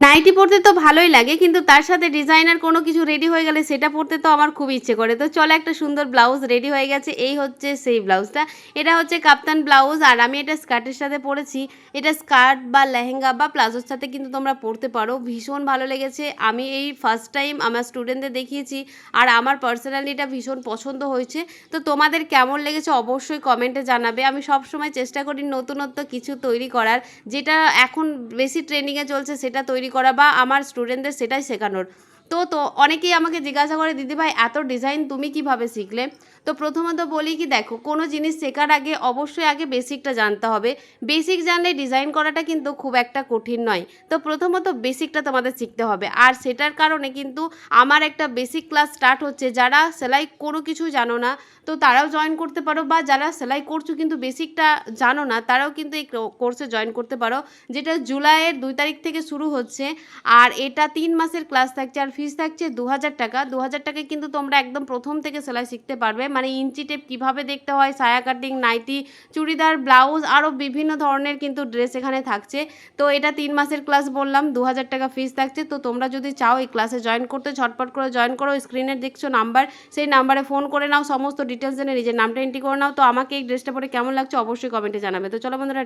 Nightie পড়তে তো ভালোই লাগে, কিন্তু তার সাথে ডিজাইনার কোনো কিছু রেডি হয়ে গেলে সেটা পড়তে তো আমার খুব ইচ্ছে করে। তো চলো, একটা সুন্দর ব্লাউজ রেডি হয়ে গেছে। এই হচ্ছে সেই ব্লাউজটা। এটা হচ্ছে কাপ্তান ব্লাউজ, আর আমি এটা স্কার্টের সাথে পরেছি। এটা স্কার্ট বা লেহেঙ্গা বা প্লাজোর সাথে কিন্তু তোমরা পরতে পারো। ভীষণ ভালো লেগেছে। আমি এই ফার্স্ট টাইম আমার স্টুডেন্টদের দেখিয়েছি, আর আমার পার্সোনালি এটা ভীষণ পছন্দ হয়েছে। তো তোমাদের কেমন লেগেছে অবশ্যই কমেন্টে জানাবে। আমি সবসময় চেষ্টা করি নতুনত্ব কিছু তৈরি করার, যেটা এখন বেশি ট্রেন্ডিংয়ে চলছে সেটা তৈরি করা, বা আমার স্টুডেন্টদের সেটাই শেখানোর। তো অনেকেই আমাকে জিজ্ঞাসা করে, দিদিভাই এত ডিজাইন তুমি কিভাবে শিখলে? তো প্রথমত বলি কি, দেখো, কোনো জিনিস শেখার আগে অবশ্যই আগে বেসিকটা জানতে হবে। বেসিক জানলে ডিজাইন করাটা কিন্তু খুব একটা কঠিন নয়। তো প্রথমত বেসিকটা তোমাদের শিখতে হবে, আর সেটার কারণে কিন্তু আমার একটা বেসিক ক্লাস স্টার্ট হচ্ছে। যারা সেলাই কোনো কিছু জানো না, তো তারাও জয়েন করতে পারো, বা যারা সেলাই করছো কিন্তু বেসিকটা জানো না, তারাও কিন্তু এই কোর্সে জয়েন করতে পারো, যেটা জুলাইয়ের 2 তারিখ থেকে শুরু হচ্ছে। আর এটা 3 মাসের ক্লাস থাকছে, আর ফিস থাকছে 2000 টাকা। 2000 টাকায় কিন্তু তোমরা একদম প্রথম থেকে সেলাই শিখতে পারবে, মানে ইঞ্চি টেপ কীভাবে দেখতে হয়, সায়া কাটিং, নাইটি, চুড়িদার, ব্লাউজ, আরও বিভিন্ন ধরনের কিন্তু ড্রেস এখানে থাকছে। তো এটা 3 মাসের ক্লাস বললাম, 2000 টাকা ফিস থাকছে। তো তোমরা যদি চাও এই ক্লাসে জয়েন করতে, ঝটপট করে জয়েন করো। স্ক্রিনে দেখছো নাম্বার, সেই নাম্বারে ফোন করে নাও, সমস্ত ডিটেলস জেনে নিজের নামটা এন্ট্রি করে নাও। তো আমাকে এই ড্রেসটা পরে কেমন লাগছে অবশ্যই কমেন্টে জানাবে। তো চলো বন্ধুরা।